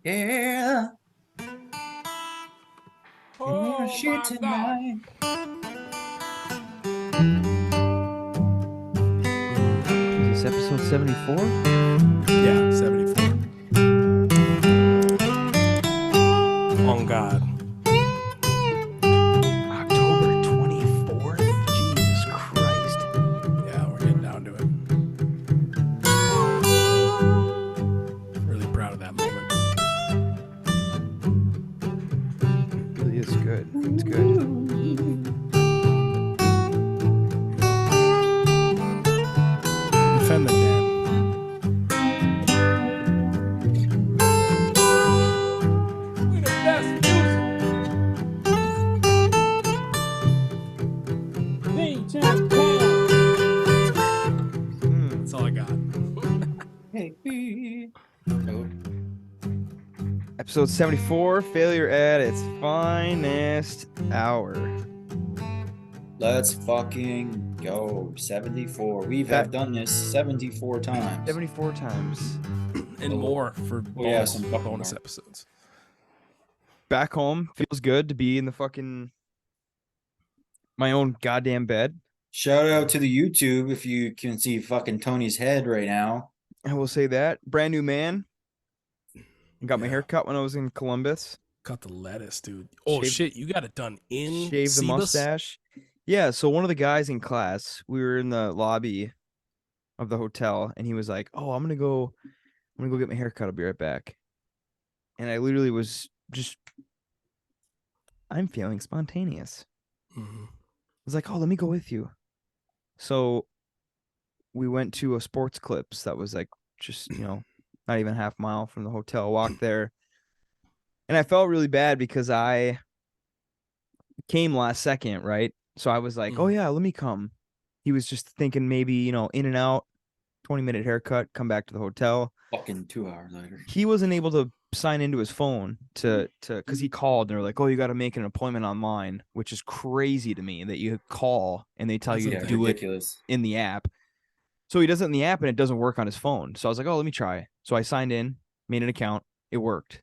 Yeah. Oh Shit my God. tonight. Is this episode 74? Yeah, 74. On God. October 24th? Jesus Christ. Yeah, we're getting down to it. Really proud of that moment. It really is good. It's good. Defend the Dan. We the best music. DJ Hmm. That's all I got. Hey. Oh, Episode 74, failure at its finest hour. let's fucking go. 74. We've That- have done this 74 times. 74 times. And Oh. more for Oh, yeah, bonus, some fucking bonus more. episodes. Back home, feels good to be in the fucking my own goddamn bed. Shout out to the YouTube if you can see fucking Tony's head right now. I will say that. Brand new man. Got my Yeah. hair cut when I was in Columbus. Cut the lettuce, dude. Oh Shaved- shit, you got it done in Shave the Cebus? mustache. Yeah, so one of the guys in class, we were in the lobby of the hotel, and he was like, "Oh, I'm gonna go get my hair cut. I'll be right back." And I literally was just, I'm feeling spontaneous. Mhm. I was like, "Oh, let me go with you." So we went to a Sports Clips that was like just, not even a half mile from the hotel. Walked there, and I felt really bad because I came last second, right? So I was like, "Oh yeah, let me come." He was just thinking maybe, in and out, 20-minute haircut, come back to the hotel. Fucking 2 hours later. He wasn't able to sign into his phone to because he called and they were like, "Oh, you got to make an appointment online," which is crazy to me that you call and they tell That's you a to thing. do it Ridiculous. in the app. So he does it in the app and it doesn't work on his phone. So I was like, "Oh, let me try." So I signed in, made an account, it worked.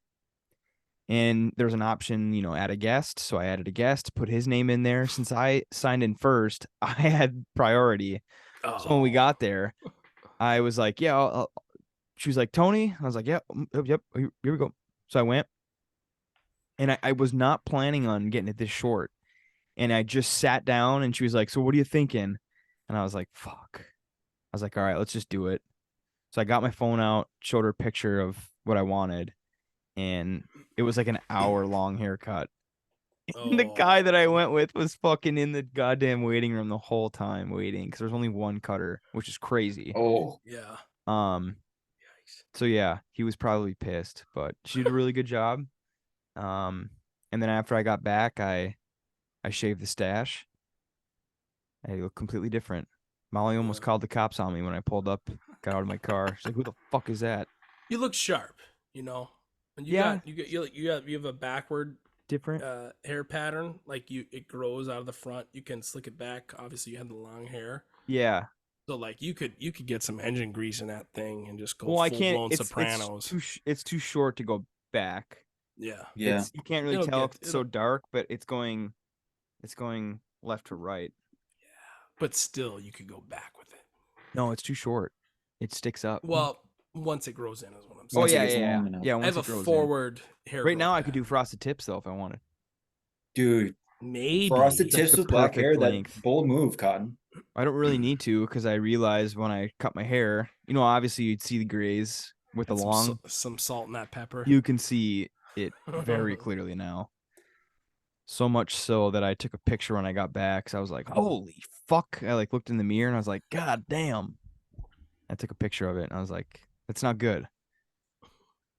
And there's an option, add a guest. So I added a guest, put his name in there. Since I signed in first, I had priority. So when we got there, I was like, "Yeah." She was like, "Tony?" I was like, "Yep, yep, here we go." So I went, and I was not planning on getting it this short. And I just sat down, and she was like, "So what are you thinking?" And I was like, "Fuck." I was like, "All right, let's just do it." So I got my phone out, showed her a picture of what I wanted, and it was like an hour-long haircut. And the guy that I went with was fucking in the goddamn waiting room the whole time waiting because there's only one cutter, which is crazy. Oh, Yeah. So yeah, he was probably pissed, but she did a really good job. And then after I got back, I shaved the stash. I looked completely different. Molly almost called the cops on me when I pulled up, got out of my car. She's like, "Who the fuck is that?" You look sharp, And Yeah. you have a backward Different. hair pattern. Like it grows out of the front. You can slick it back. Obviously, you have the long hair. Yeah. So like you could get some engine grease in that thing and just go Well, I full can't. blown Sopranos. It's too short to go back. Yeah. yeah. You can't really It'll tell get- if it's so dark, but it's going left to right. But still, you could go back with it. No, it's too short. It sticks up. Well, once it grows in is what I'm saying. Oh Once it yeah, gets yeah, long yeah. enough. Yeah, I once have a it grows in. forward hair. Right now, growth I could do pattern. frosted tips though if I wanted. Dude, maybe frosted tips the with black hair, perfect length. that bold move, Cotton. I don't really need to because I realized when I cut my hair, obviously you'd see the grays with the And long. some salt in that pepper. You can see it very clearly now. So much so that I took a picture when I got back. So I was like, "Holy fuck!" I looked in the mirror and I was like, "God damn!" I took a picture of it and I was like, "That's not good."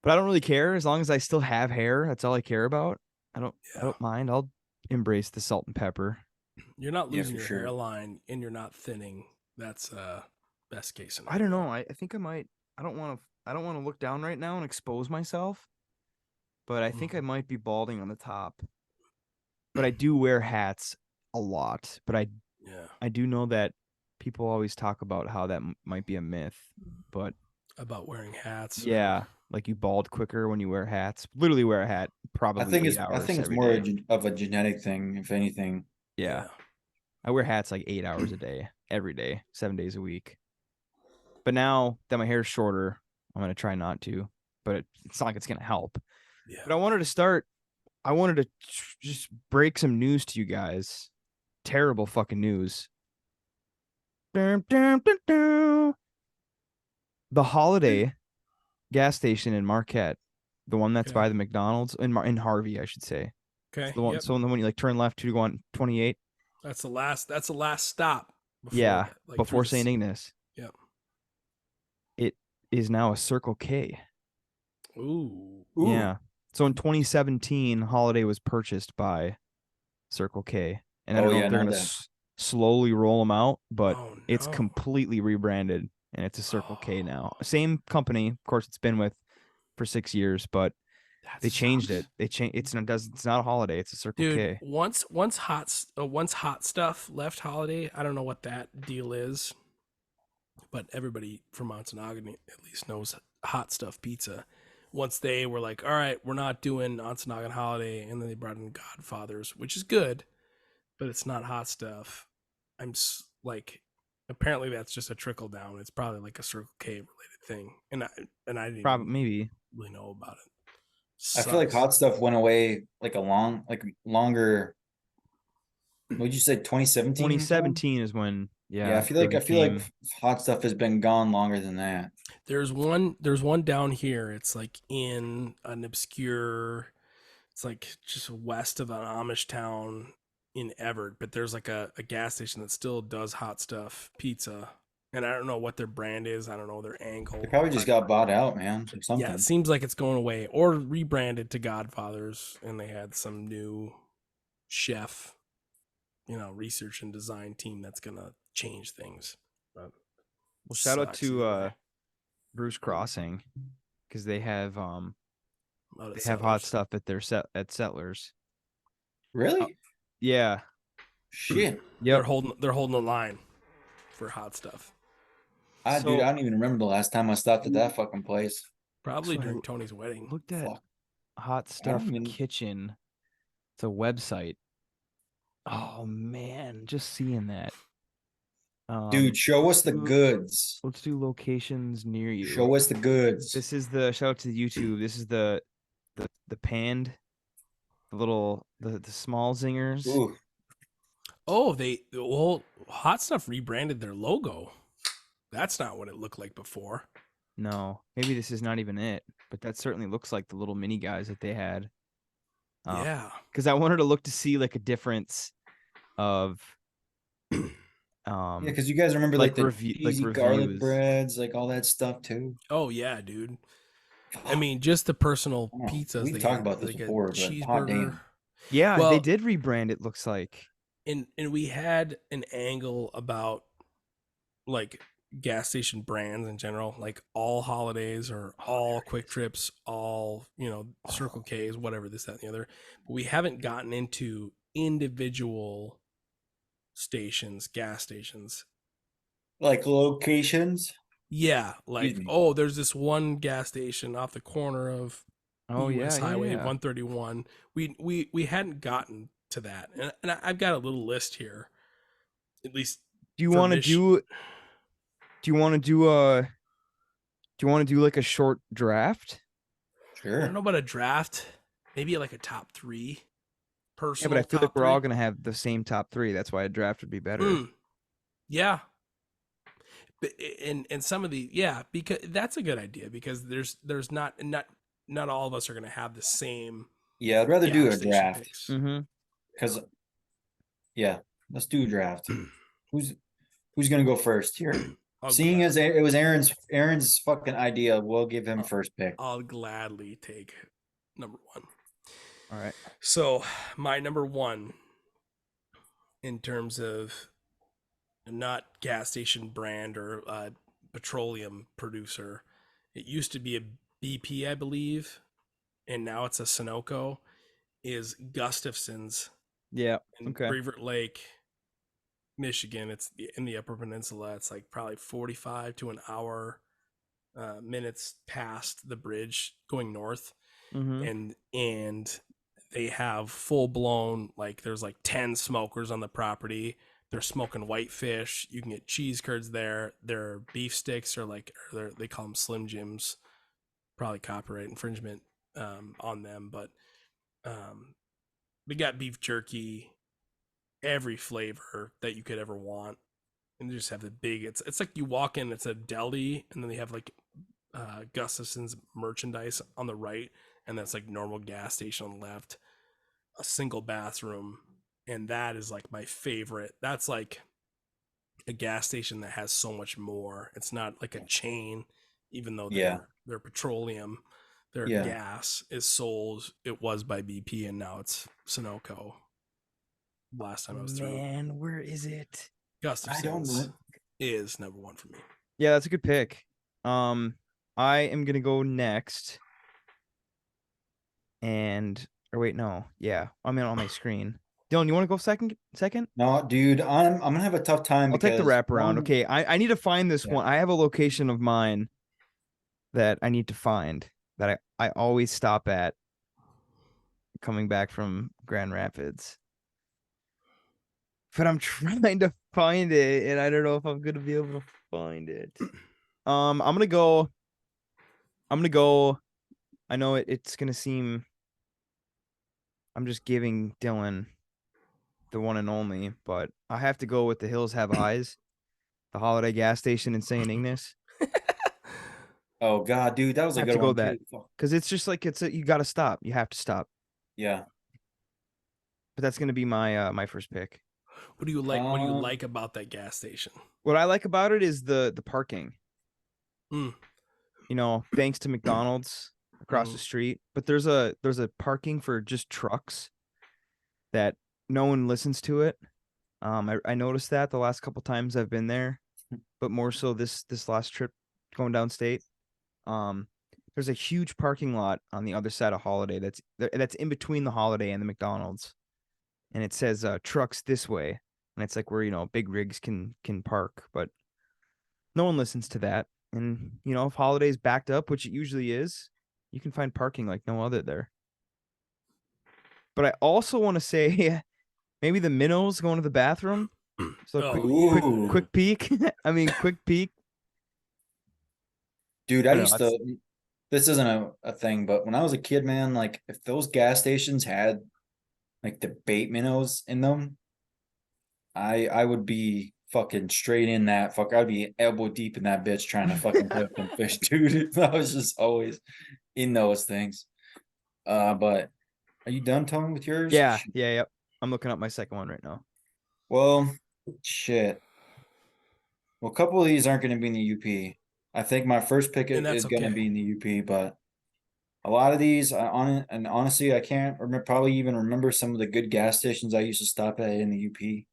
But I don't really care as long as I still have hair. That's all I care about. I don't mind. I'll embrace the salt and pepper. You're not Yeah, losing for your sure. hairline and you're not thinning. That's best case scenario. I don't know. I think I might. I don't want to look down right now and expose myself. But I think I might be balding on the top. But I do wear hats a lot. But I do know that people always talk about how that might be a myth. But About wearing hats. yeah, Like you bald quicker when you wear hats. Literally wear a hat probably I think 8 it's I hours think it's every more day. of a genetic thing, if anything. Yeah. I wear hats like 8 hours a day, every day, 7 days a week. But now that my hair's shorter, I'm gonna try not to. But it's not like it's gonna help. Yeah. But I wanted to just break some news to you guys. Terrible fucking news. Dun, dun, dun, dun. The Holiday gas station in Marquette, the one that's Okay. by the McDonald's in Harvey, I should say. Okay. The one, Yep. so the one you like turn left to go on 28. That's the last stop before Yeah, that, like before through the St. Ignace. Yep. It is now a Circle K. Ooh. Ooh. Yeah. So in 2017, Holiday was purchased by Circle K, and I Oh, don't know yeah, if they're know gonna that. slowly roll them out, but Oh it's no. completely rebranded and it's a Circle K now. Same company, of course. It's been with for 6 years, but That they changed sucks. it. They changed. It's not a Holiday. It's a Circle Dude, K. once hot stuff left Holiday, I don't know what that deal is, but everybody from Monsonogan at least knows Hot Stuff Pizza. Once they were like, all right, we're not doing Monsonogan Holiday, and then they brought in Godfathers, which is good, but it's not hot stuff. Like, apparently that's just a trickle down. It's probably like a Circle K related thing, and I didn't Probably even maybe really know about it. I feel like Sucks. hot stuff went away like longer. What'd you say, 2017? 2017 is when Yeah, they I feel like became. hot stuff has been gone longer than that. There's one down here. It's like in an obscure, it's like just west of an Amish town in Everett, but there's like a gas station that still does hot stuff pizza. And I don't know what their brand is. I don't know their angle. They probably just got bought out, man, or Yeah, something. it seems like it's going away or rebranded to Godfathers, and they had some new chef, research and design team that's gonna change things. But Well, shout out sucks to either way. Bruce Crossing because they have Out of they have hot Settlers. stuff at their at Settlers. Really? Yeah. Shit. They're Yep. holding the line for hot stuff. Dude, So I don't even remember the last time I stopped at that fucking place. Probably So I during Tony's wedding. looked at Fuck. Hot I Stuff don't even. Kitchen. It's a website. Oh man, just seeing that. Dude, show us the do- goods. let's do locations near you. Show us the goods. This is the shout out to YouTube. This is the panned, the small zingers. Ooh, Oh, Hot Stuff rebranded their logo. That's not what it looked like before. No, maybe this is not even it, but that certainly looks like the little mini guys that they had. Yeah. Because I wanted to look to see like a difference of yeah, because you guys remember like the cheesy garlic reviews. breads, like all that stuff too. Oh yeah, dude. I mean, just the personal I don't know. pizzas. We've They talked had, about this like a before, but hot cheeseburger. damn. Yeah, Well- they did rebrand. It looks like. And we had an angle about like gas station brands in general, like all holidays or all quick trips, all Circle K's, whatever, this, that, and the other. But we haven't gotten into individual stations, gas stations. Like locations. Yeah, like Excuse me. oh, there's this one gas station off the corner of Oh US yeah, Highway yeah. 131. We hadn't gotten to that, and I've got a little list here. At least Do you for want to Mich- do? Do you want to do Do you want to do like a short draft? I don't Sure. know about a draft. Maybe like a top three. Yeah, Personal but I feel like top we're all three. gonna have the same top three. That's why a draft would be better. Hmm. Yeah. But and some of the because that's a good idea because there's not all of us are gonna have the same Yeah, I'd rather do gas a station draft picks. Mm-hmm. because, yeah, let's do a draft. Who's gonna go first here? Seeing as it was Aaron's fucking idea, we'll give him first pick. I'll gladly take number one. All right. So my number one, in terms of not gas station brand or petroleum producer, it used to be a BP, I believe, and now it's a Sunoco, is Gustafson's Yeah. in Okay. Brevoort Lake, Michigan. It's in the Upper Peninsula. It's like probably 45 to an hour minutes past the bridge going north, Mm-hmm. and they have full blown, like there's like 10 smokers on the property. They're smoking whitefish. You can get cheese curds there. Their beef sticks are like, they call them Slim Jims. Probably copyright infringement on them, but we got beef jerky, every flavor that you could ever want, and they just have the big. It's like you walk in, it's a deli, and then they have like Gustafson's merchandise on the right, and that's like normal gas station on the left. A single bathroom, and that is like my favorite. That's like a gas station that has so much more. It's not like a chain, even though Yeah. their petroleum, their Yeah. gas is sold. It was by BP, and now it's Sunoco. Last time I was through, Man, where is it? Gustafson's is number one for me. Yeah, that's a good pick. I am gonna go next. And or wait, no, yeah, I'm on my screen. Dylan, you want to go second? Second? No, dude, I'm gonna have a tough time I'll take the because wraparound. Okay, I need to find this Yeah. one. I have a location of mine that I need to find that I always stop at coming back from Grand Rapids. But I'm trying to find it, and I don't know if I'm gonna be able to find it. I'm gonna go. I know it's gonna seem. I'm just giving Dylan the one and only, but I have to go with the Hills Have Eyes, the Holiday gas station in St. Ignace. Oh god, dude, that was I a have good to go one that too. Fuck. because it's just like you got to stop. You have to stop. Yeah. But that's gonna be my my first pick. What do you like? What do you like about that gas station? What I like about it is the parking. Mm. You know, thanks to McDonald's across the street, but there's a parking for just trucks that no one listens to it. I noticed that the last couple times I've been there, but more so this last trip going downstate. There's a huge parking lot on the other side of Holiday that's in between the Holiday and the McDonald's, and it says trucks this way, and it's like where big rigs can park, but no one listens to that. And if Holiday's backed up, which it usually is, you can find parking like no other there. But I also want to say maybe the minnows going to the bathroom. So quick peek. I mean, quick peek. Dude, I don't know, this isn't a thing, but when I was a kid, man, like if those gas stations had like the bait minnows in them, I would be fucking straight in that fuck. I'd be elbow deep in that bitch trying to fucking hook and fish, dude. I was just always in those things. But are you done, Tony, with yours? Yep. I'm looking up my second one right now. Well, shit. Well, a couple of these aren't going to be in the UP. I think my first pick is going to be in the UP, but a lot of these, honestly, I can't remember. Probably even remember some of the good gas stations I used to stop at in the UP.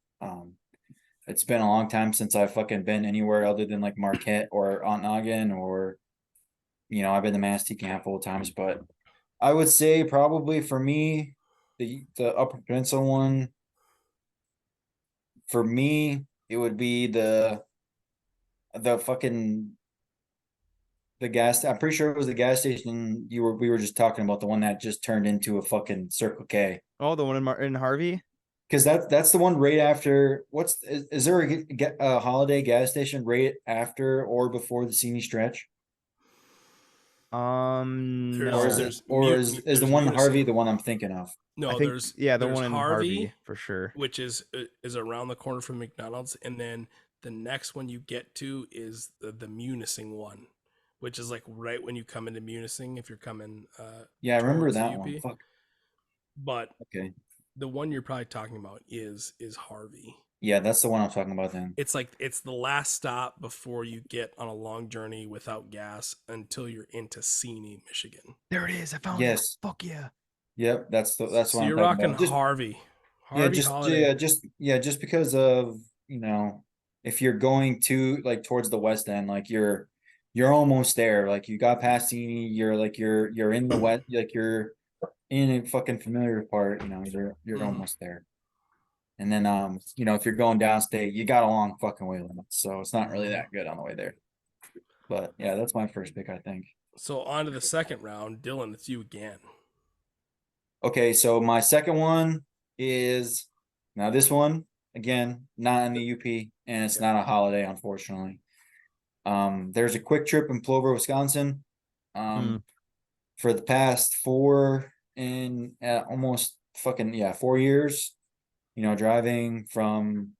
It's been a long time since I've fucking been anywhere other than like Marquette or Ontonagon, or I've been to Manistee a handful of times, but I would say probably for me, the Upper Peninsula one. For me, it would be the fucking gas. I'm pretty sure it was the gas station we were just talking about, the one that just turned into a fucking Circle K. Oh, the one in Harvey? Because that's the one right after. Is there a Holiday gas station right after or before the Sini Stretch? No. Or is the one in Harvey the one I'm thinking of? No, there's one in Harvey for sure, which is around the corner from McDonald's, and then the next one you get to is the Munising one, which is like right when you come into Munising if you're coming. Yeah, I remember that one. Fuck. But okay, the one you're probably talking about is Harvey. Yeah, that's the one I'm talking about then. It's like it's the last stop before you get on a long journey without gas until you're into Sini, Michigan. There it is. I found it. Fuck yeah. Yep, that's so what I'm you're talking rocking about. Harvey. Just because of if you're going to like towards the west end, like you're almost there. Like you got past Sini, you're in the west, like you're in a fucking familiar part. You're almost there. And then if you're going downstate, you got a long fucking way limit, so it's not really that good on the way there. But yeah, that's my first pick, I think. So on to the second round, Dylan. It's you again. Okay, so my second one is now this one again, not in the UP, and it's not a holiday, unfortunately. There's a Quick Trip in Plover, Wisconsin. For the past almost fucking 4 years, driving from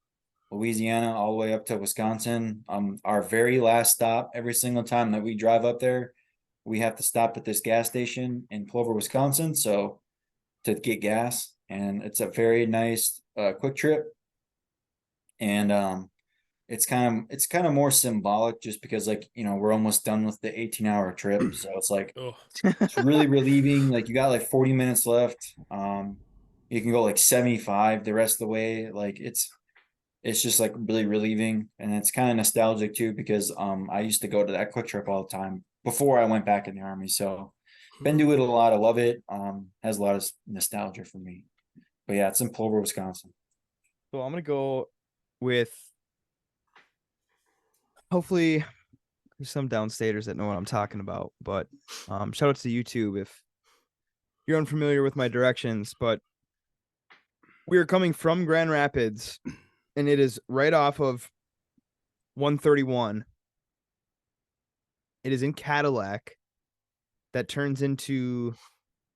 Louisiana all the way up to Wisconsin. Our very last stop, every single time that we drive up there, we have to stop at this gas station in Plover, Wisconsin. So to get gas, and it's a very nice quick trip. And it's kind of more symbolic just because we're almost done with the 18-hour trip. So it's like it's really relieving. Like you got like 40 minutes left. You can go like 75 the rest of the way. Like it's just like really relieving, and it's kind of nostalgic too because I used to go to that quick trip all the time before I went back in the Army. So been doing it a lot. I love it. Has a lot of nostalgia for me. But yeah, it's in Plover, Wisconsin. So I'm gonna go with, hopefully there's some downstaters that know what I'm talking about, but shout out to YouTube if you're unfamiliar with my directions. But we are coming from Grand Rapids, and it is right off of 131. It is in Cadillac. That turns into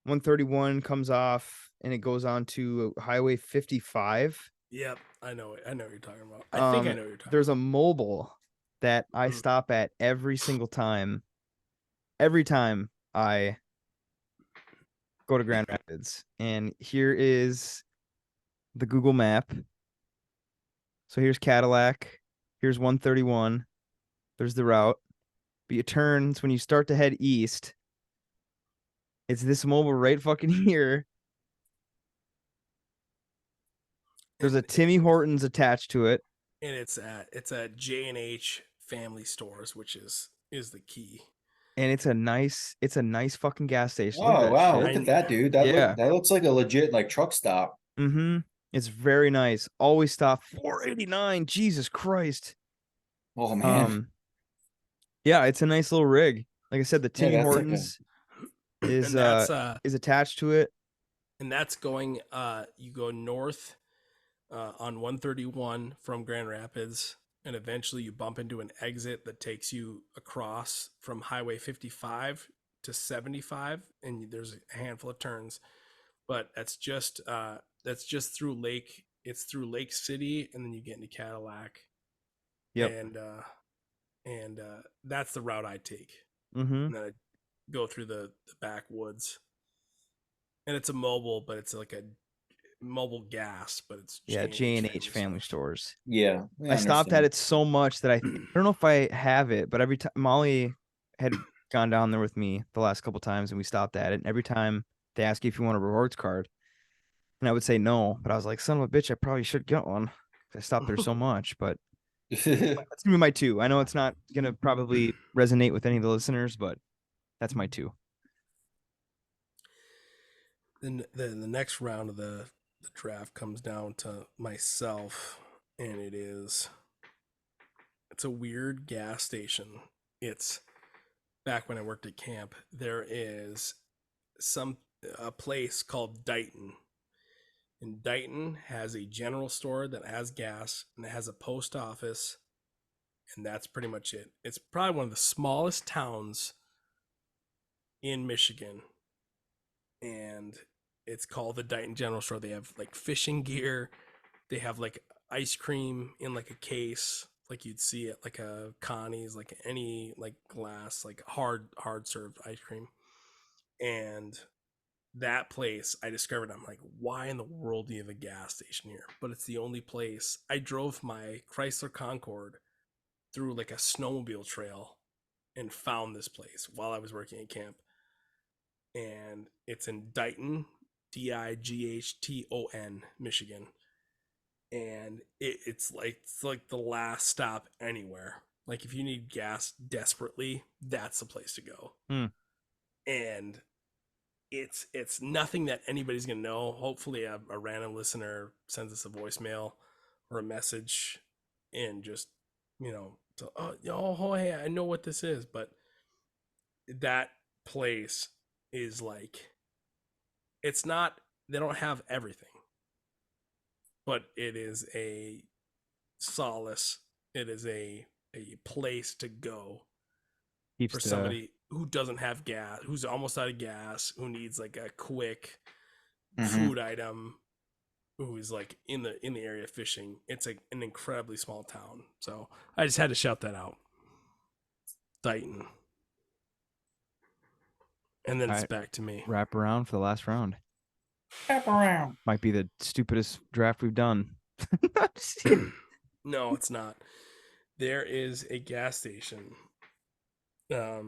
131, comes off, and it goes on to Highway 55. Yep, I know what you're talking about. I think I know what you're talking There's a mobile that I stop at every single time. Every time I go to Grand Rapids. And here is the Google map. So here's Cadillac. Here's 131. There's the route. But you turn, when you start to head east, it's this mobile right fucking here. There's a Timmy Hortons attached to it. And it's at J&H Family Stores, which is the key. And it's a nice fucking gas station. Oh wow, look at that, dude. That looks like a legit like truck stop. Mm-hmm. It's very nice. Always stop. 489. Jesus Christ. Oh man. Yeah, it's a nice little rig. Like I said, the Timmy Hortons is attached to it. And that's going you go north on 131 from Grand Rapids, and eventually you bump into an exit that takes you across from Highway 55 to 75, and there's a handful of turns. But that's just through Lake. It's through Lake City, and then you get into Cadillac. Yep. And that's the route I take. Mm-hmm. And then I go through the backwoods. And it's a mobile, but it's like a mobile gas, but it's J&H Family Stores. Yeah. I stopped at it so much that I don't know if I have it, but every time Molly had gone down there with me the last couple times, and we stopped at it, and every time they ask you if you want a rewards card, and I would say no, but I was like, son of a bitch, I probably should get one. I stopped there so much. But that's gonna be my two. I know it's not gonna probably resonate with any of the listeners, but that's my two. Then the next round of the draft comes down to myself, and it's a weird gas station. It's back when I worked at camp. There is a place called Dighton. And Dighton has a general store that has gas, and it has a post office, and that's pretty much it. It's probably one of the smallest towns in Michigan, and it's called the Dighton General Store. They have like fishing gear. They have like ice cream in like a case, like you'd see at like a Connie's, like any like glass, like hard served ice cream. And that place I discovered, I'm like, why in the world do you have a gas station here? But it's the only place. I drove my Chrysler Concorde through like a snowmobile trail and found this place while I was working at camp. And it's in Dighton, Dighton, Michigan. And it's like the last stop anywhere. Like if you need gas desperately, that's the place to go. And it's nothing that anybody's gonna know. Hopefully a random listener sends us a voicemail or a message and just So, oh, hey, I know what this is, but that place is like, it's not, they don't have everything, but it is a solace. It is a place to go Keeps for somebody who doesn't have gas, who's almost out of gas, who needs like a quick food item, who is like in the area fishing. It's like an incredibly small town. So I just had to shout that out. Dighton. And then it's back to me. Wrap around for the last round. Wrap around. Might be the stupidest draft we've done. No, it's not. There is a gas station. Where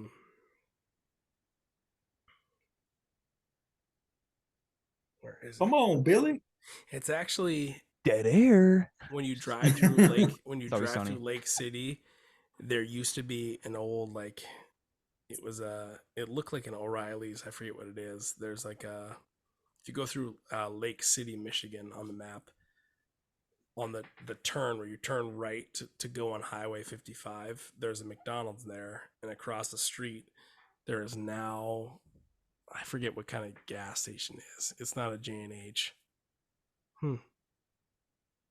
is Come on, Billy. It's actually dead air. When you drive through Lake City, there used to be an old, like, it looked like an O'Reilly's. I forget what it is. There's like if you go through Lake City, Michigan on the map, on the turn where you turn right to go on Highway 55, there's a McDonald's there, and across the street there is now, I forget what kind of gas station it is. It's not a J&H. I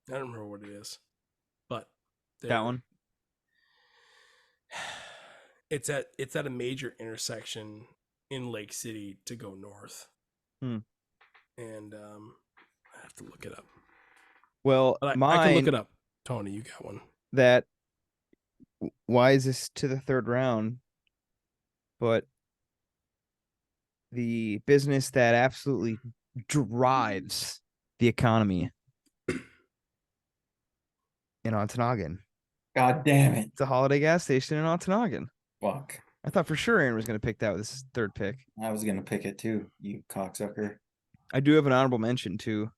don't remember what it is, but that one. It's at a major intersection in Lake City to go north. And I have to look it up. Well, I can look it up. Tony, you got one. That, why is this to the third round? But the business that absolutely drives the economy in Ontonagon. God damn it. It's a Holiday gas station in Ontonagon. Fuck. I thought for sure Aaron was going to pick that with his third pick. I was going to pick it too, you cocksucker. I do have an honorable mention too.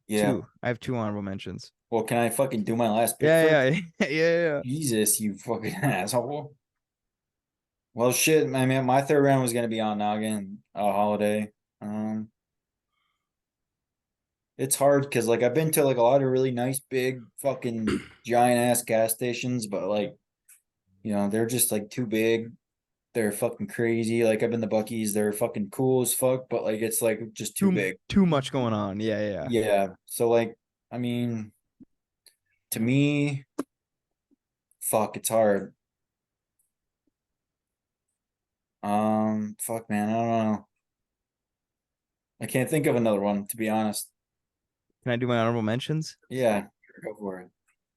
Yeah. I have 2 honorable mentions. Well, can I fucking do my last pick? Yeah. Jesus, you fucking asshole. Well, shit, I mean, my third round was going to be on Noggin, Holiday. It's hard because, like, I've been to, like, a lot of really nice, big, fucking giant-ass gas stations, but, like, you know, they're just, like, too big. They're fucking crazy. Like, I've been to Buc-ee's. They're fucking cool as fuck, but, like, it's, like, just too big. Too much going on. Yeah. Yeah. So, like, I mean, to me, fuck, it's hard. Fuck, man, I don't know. I can't think of another one, to be honest. Can I do my honorable mentions? Yeah, go for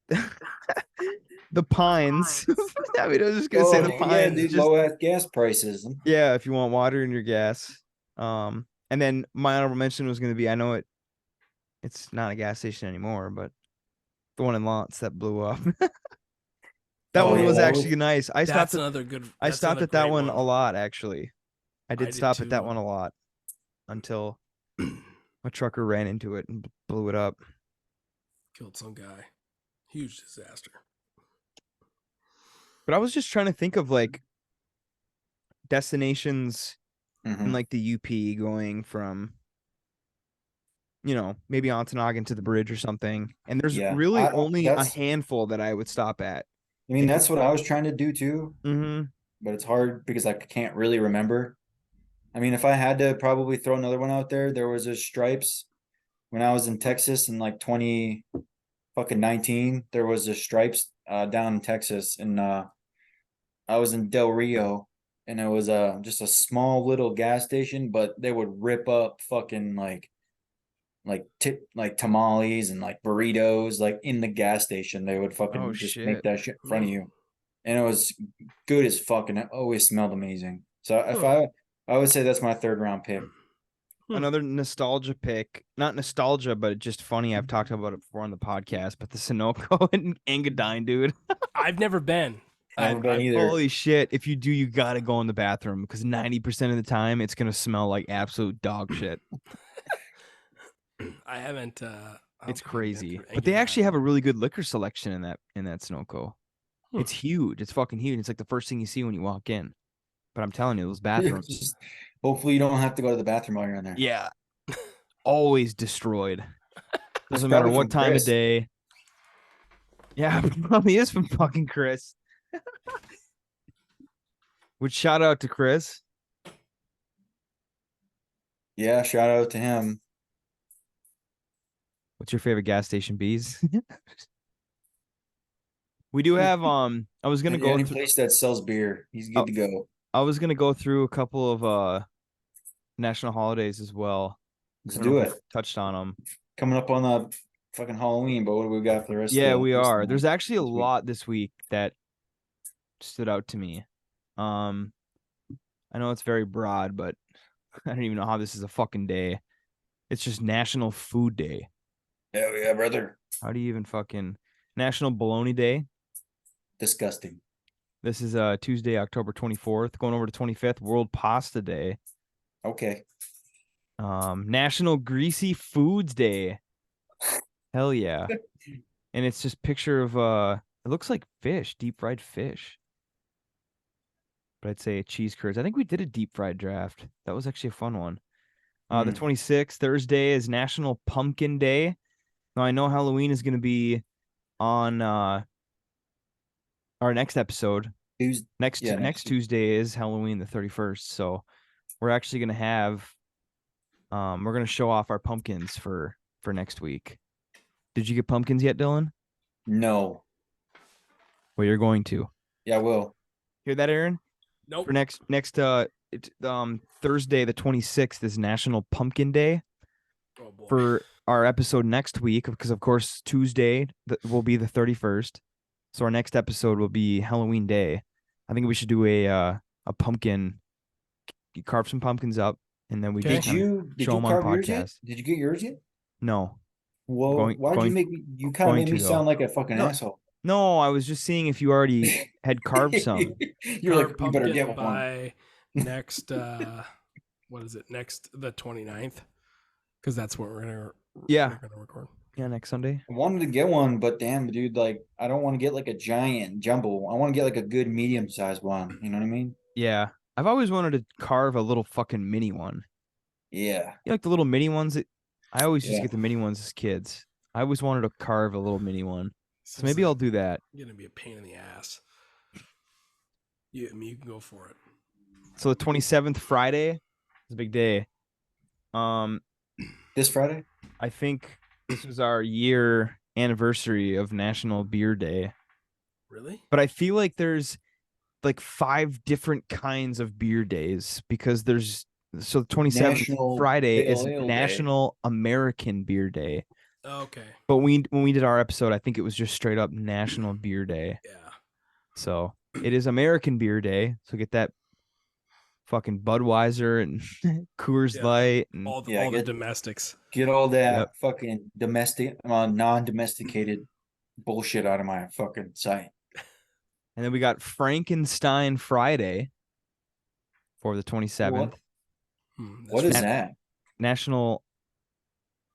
it. The Pines. I mean, I was just gonna say the Pines. Yeah, dude, low ass gas prices. Yeah, if you want water in your gas. And then my honorable mention was gonna be, I know it's not a gas station anymore, but the one in Lance that blew up. That one was actually nice. I stopped at that one a lot, actually. I did stop at that one a lot until a trucker ran into it and blew it up. Killed some guy. Huge disaster. But I was just trying to think of, like, destinations in, like, the UP going from, you know, maybe Ontonagon to the bridge or something. And there's really only a handful that I would stop at. I mean, that's what I was trying to do too. But it's hard because I can't really remember. I mean, if I had to probably throw another one out there, there was a Stripes when I was in Texas in like 2019. There was a Stripes down in Texas, and I was in Del Rio, and it was just a small little gas station, but they would rip up fucking like tamales and like burritos, like in the gas station. They would fucking make that shit in front of you, and it was good as fuck, and it always smelled amazing. So if I would say that's my third round pick. Another nostalgia pick, not nostalgia, but just funny. I've talked about it before on the podcast, but the Sunoco in Engadine, dude. I've never been. Never been either. Holy shit! If you do, you gotta go in the bathroom because 90% of the time it's gonna smell like absolute dog shit. I haven't. It's crazy, but they actually have a really good liquor selection in that Sunoco. It's huge. It's fucking huge. It's like the first thing you see when you walk in. But I'm telling you, those bathrooms. Hopefully, you don't have to go to the bathroom while you're in there. Yeah, always destroyed. Doesn't matter what time of day. Yeah, probably is from fucking Chris. Would shout out to Chris. Yeah, shout out to him. What's your favorite gas station, bees? We do have I was gonna go Any through place that sells beer, he's good to go. I was gonna go through a couple of national holidays as well. Let's I don't know do if it. we touched on them. Coming up on the fucking Halloween, but what do we got for the rest Yeah, of we the are. There's month? actually a This week? lot this week that stood out to me. I know it's very broad, but I don't even know how this is a fucking day. It's just National Food Day. Hell yeah, brother. How do you even fucking National Bologna Day? Disgusting. This is Tuesday, October 24th, going over to 25th, World Pasta Day. Okay. National Greasy Foods Day. Hell yeah. And it's just picture of it looks like fish, deep fried fish. But I'd say cheese curds. I think we did a deep fried draft. That was actually a fun one. The 26th, Thursday, is National Pumpkin Day. Now I know Halloween is gonna be on our next episode. Next Tuesday is Halloween the 31st. So we're actually gonna have we're gonna show off our pumpkins for next week. Did you get pumpkins yet, Dylan? No. Well, you're going to. Yeah, I will. Hear that, Aaron? Nope. For next Thursday the 26th is National Pumpkin Day. Oh boy. For our episode next week, because of course Tuesday will be the 31st. So our next episode will be Halloween Day. I think we should do a pumpkin. You carve some pumpkins up, and then we Did just you show them on carve yours yet? podcast. Did you get yours yet? No. Well, why'd you make me? You kind of made me sound like a fucking asshole. No, I was just seeing if you already had carved some. You're like, you better get one by next. What is it? Next the 29th, because that's what we're gonna record. Yeah, next Sunday. I wanted to get one, but damn, dude, like I don't want to get like a giant jumbo. I want to get like a good medium-sized one. You know what I mean? Yeah, I've always wanted to carve a little fucking mini one. Yeah. You like the little mini ones? I always used to get the mini ones as kids. I always wanted to carve a little mini one. So maybe I'll do that. You're gonna be a pain in the ass. You can go for it. So the 27th, Friday, is a big day. This Friday? I think this was our year anniversary of National Beer Day. Really? But I feel like there's like 5 different kinds of beer days, because there's the 27th Friday is National American Beer Day. Okay. But when we did our episode, I think it was just straight up National Beer Day. Yeah. So it is American Beer Day. So get that fucking Budweiser and Coors Light and all the domestics. Get all that fucking non-domesticated bullshit out of my fucking sight. And then we got Frankenstein Friday for the 27th. What is that? National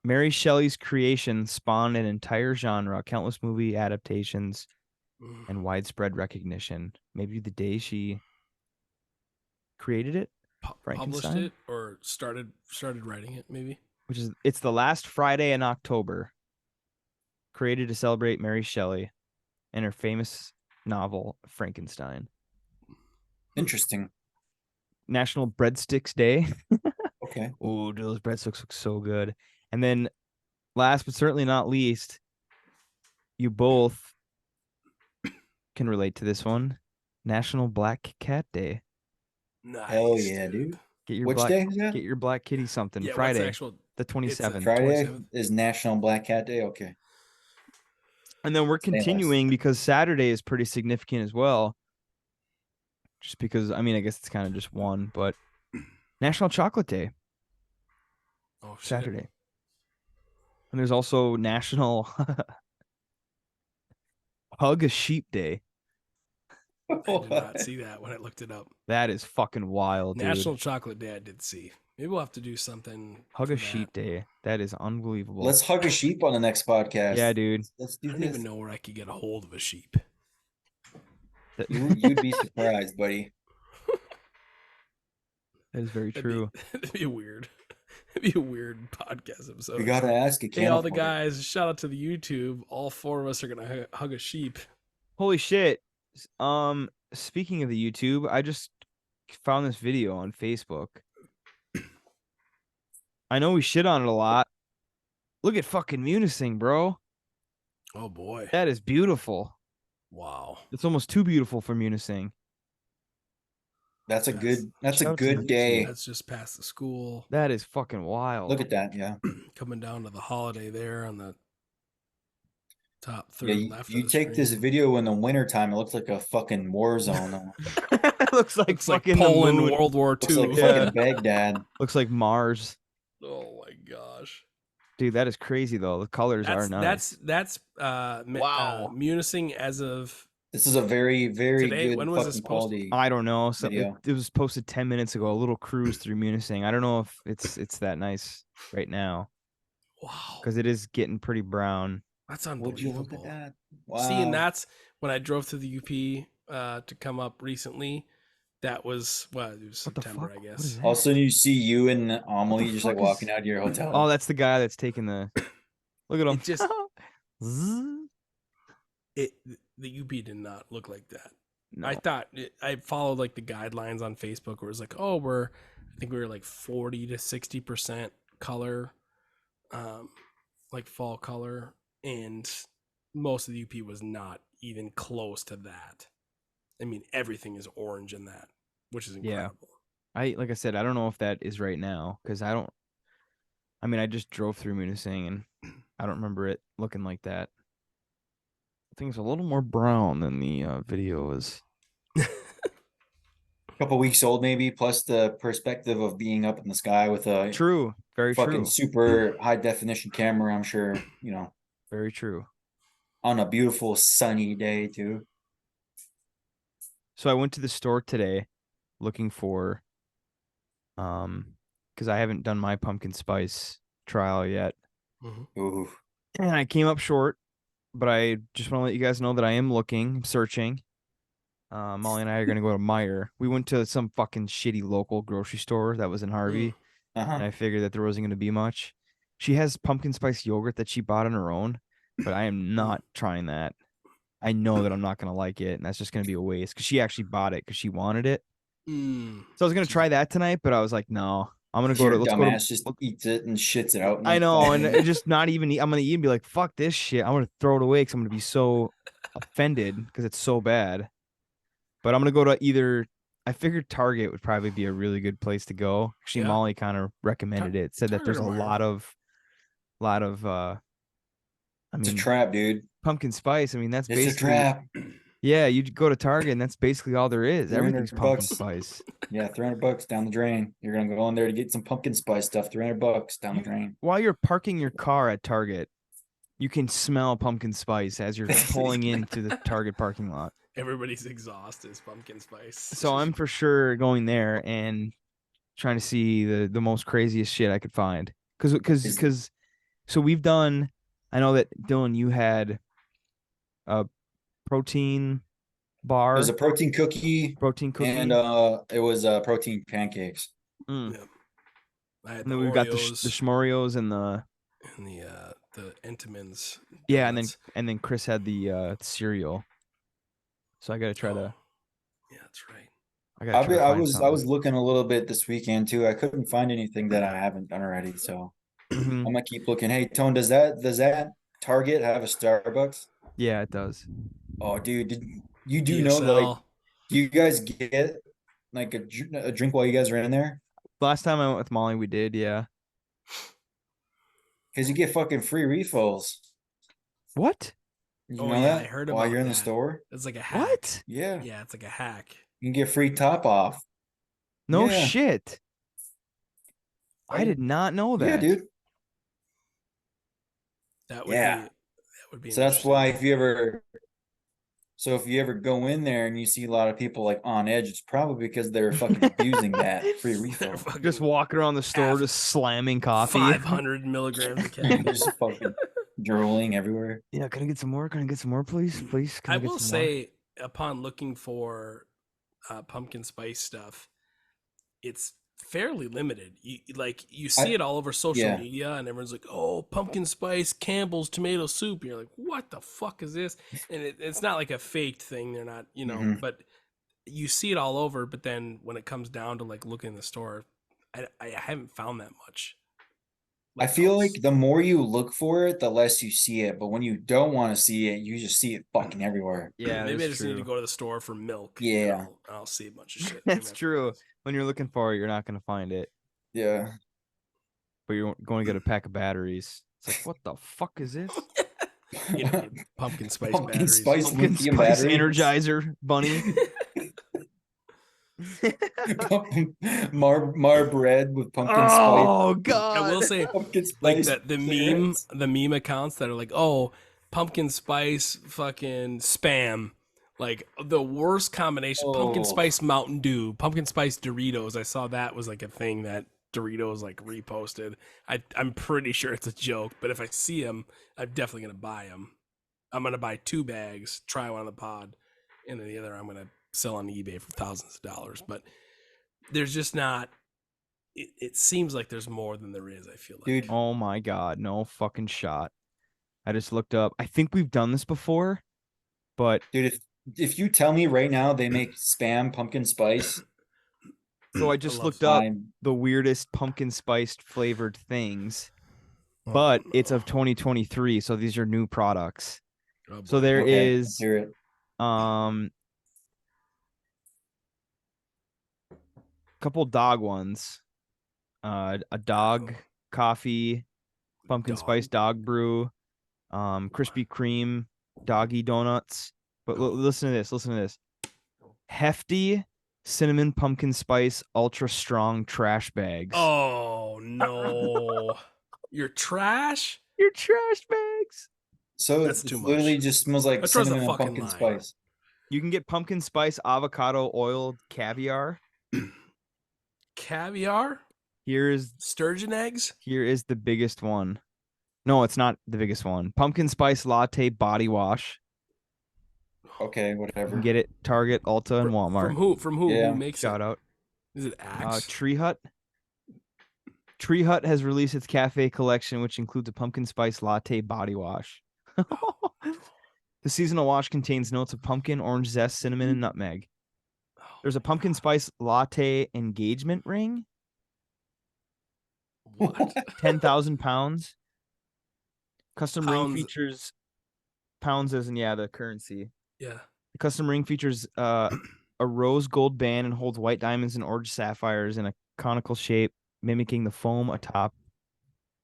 Mary Shelley's creation spawned an entire genre, countless movie adaptations, and widespread recognition. Maybe the day she created it, published it, or started writing it, maybe. It's the last Friday in October. Created to celebrate Mary Shelley and her famous novel Frankenstein. Interesting. National Breadsticks Day. Okay. Oh, those breadsticks look so good. And then last but certainly not least, you both can relate to this one. National Black Cat Day. Nice. Hell yeah, dude. Get your Which black, day is that? Get your black kitty something. Yeah, Friday. The 27th. Friday 27th. is National Black Cat Day. Okay. And then we're continuing because Saturday is pretty significant as well. Just because, I mean, I guess it's kind of just one, but National Chocolate Day. Oh, shit. Saturday. And there's also National Hug a Sheep Day. I did not see that when I looked it up. That is fucking wild, National dude. Chocolate Day I did see. Maybe we'll have to do something. Hug a Sheep Day. That is unbelievable. Let's hug a sheep on the next podcast. Yeah, dude. Let's do I don't this. even know where I could get a hold of a sheep. You'd be surprised, buddy. That is very true. That'd be weird. It'd be a weird podcast episode. We gotta ask. Hey, all the guys! Shout out to the YouTube. All 4 of us are gonna hug a sheep. Holy shit! Speaking of the YouTube, I just found this video on Facebook. I know we shit on it a lot. Look at fucking Munising, bro. Oh boy, that is beautiful. Wow, it's almost too beautiful for Munising. That's a good day. That's just past the school. That is fucking wild. Look at that, yeah. Coming down to the holiday there on the top third left. You take this video in the wintertime, it looks like a fucking war zone. It looks like fucking Poland, World War II. Looks like fucking Baghdad. Looks like Mars. Oh my gosh. Dude, that is crazy though. The colors are nice. That's wow. Munising as of this is a very, very today. good when was this quality. I don't know. So it was posted 10 minutes ago. A little cruise through Munising. I don't know if it's that nice right now. Wow. Because it is getting pretty brown. That's unbelievable. Would you look at that? Wow. See, and that's when I drove through the UP to come up recently. That was it was September, I guess. All of a sudden you see you and Amelie just like walking out of your hotel. Oh, that's the guy that's taking the look at him. It just the UP did not look like that. No. I thought I followed like the guidelines on Facebook where it was like, oh, I think we were like 40 to 60% color, like fall color, and most of the UP was not even close to that. I mean, everything is orange in that, which is incredible. Yeah. Like I said, I don't know if that is right now because I just drove through Munising and I don't remember it looking like that. I think it's a little more brown than the video is. A couple weeks old, maybe, plus the perspective of being up in the sky with a very fucking super high definition camera. I'm sure, very true. On a beautiful sunny day too. So I went to the store today looking for because I haven't done my pumpkin spice trial yet. Ooh. And I came up short, but I just want to let you guys know that I am looking, searching. Molly and I are going to go to Meijer. We went to some fucking shitty local grocery store that was in Harvey, and I figured that there wasn't going to be much. She has pumpkin spice yogurt that she bought on her own, but I am not trying that. I know that I'm not going to like it, and that's just going to be a waste because she actually bought it because she wanted it. So I was going to try that tonight, but I was like, no, I'm going to go to, let's go to, just eats it and shits it out. I know, and it just not even eat. I'm going to eat and be like, fuck this shit. I'm going to throw it away because I'm going to be so offended because it's so bad. But I'm going to go to either, I figured Target would probably be a really good place to go. Actually, Molly kind of recommended it. Said that there's a lot of, it's a trap, dude. Pumpkin spice. I mean, that's basically a trap. Yeah, you go to Target and that's basically all there is. Everything's pumpkin spice. Yeah, $300 down the drain. You're gonna go in there to get some pumpkin spice stuff. $300 down the drain. While you're parking your car at Target, you can smell pumpkin spice as you're pulling into the Target parking lot. Everybody's exhaust is pumpkin spice. So I'm for sure going there and trying to see the most craziest shit I could find. So we've done. I know that Dylan, you had a protein bar. It was a protein cookie. And it was protein pancakes. Yep. And then we've got the Schmorios and the Entenmann's. Yeah, and then Chris had the cereal. So I got to try to. Yeah, that's right. I was looking a little bit this weekend too. I couldn't find anything that I haven't done already, so I'm gonna keep looking. Hey, Tone, does that Target have a Starbucks? Yeah, it does. Oh, dude, you do know like, do you guys get like a drink while you guys are in there? Last time I went with Molly, we did, yeah. Because you get fucking free refills. What? You know that? I heard about while you're in the store. It's like a hack. What? Yeah. Yeah, it's like a hack. You can get free top off. No shit. I did not know that. Yeah, dude. That would be so that's why if you ever go in there and you see a lot of people like on edge, it's probably because they're fucking abusing that free refill. Just walking around the store, just slamming coffee. 500 milligrams of caffeine. Just fucking drooling everywhere. Yeah, can I get some more? Can I get some more, please? Please. I will say, upon looking for pumpkin spice stuff, it's fairly limited. You see it all over social yeah. media, and everyone's like, "Oh, pumpkin spice Campbell's tomato soup." And you're like, "What the fuck is this?" And it's not like a faked thing. They're not, but you see it all over. But then when it comes down to like looking in the store, I haven't found that much. I feel like the more you look for it, the less you see it. But when you don't want to see it, you just see it fucking everywhere. Yeah, maybe I that's just need to true. go to the store for milk. Yeah. I'll see a bunch of shit. That's true. When you're looking for it, you're not gonna find it. Yeah. But you're going to get a pack of batteries. It's like, what the fuck is this? Pumpkin spice Pumpkin batteries. spice Pumpkin lithium spice battery. Energizer bunny. Mar bread with pumpkin spice. Oh god! I will say, pumpkin like spice the meme accounts that are like, oh, pumpkin spice fucking spam, like the worst combination. Pumpkin spice Mountain Dew, pumpkin spice Doritos. I saw that was like a thing that Doritos like reposted. I'm pretty sure it's a joke, but if I see them, I'm definitely gonna buy them. I'm gonna buy 2 bags, try one on the pod, and then the other I'm gonna sell on eBay for thousands of dollars. But there's just not. It seems like there's more than there is. I feel like. Dude. Oh my god, no fucking shot. I just looked up. I think we've done this before, but dude, if you tell me right now they make spam pumpkin spice. So I just looked up the weirdest pumpkin spiced flavored things, but it's of 2023, so these are new products. So there is couple dog ones. A dog coffee, pumpkin spice dog brew, Krispy Kreme doggy donuts. But listen to this. Hefty cinnamon pumpkin spice ultra strong trash bags. Oh no. Your trash bags. So it literally just smells like cinnamon and pumpkin spice. You can get pumpkin spice avocado oil caviar. Caviar? Here is sturgeon eggs? Here is the biggest one. No, it's not the biggest one. Pumpkin spice latte body wash. Okay, whatever. Get it Target, Ulta, and Walmart. From who? Yeah. Who makes Shout out. Is it Axe? Tree Hut. Tree Hut has released its cafe collection, which includes a pumpkin spice latte body wash. The seasonal wash contains notes of pumpkin, orange zest, cinnamon, and nutmeg. There's a pumpkin spice latte engagement ring. What? 10,000 pounds. Custom ring features pounds as in the currency. Yeah. The custom ring features a rose gold band and holds white diamonds and orange sapphires in a conical shape, mimicking the foam atop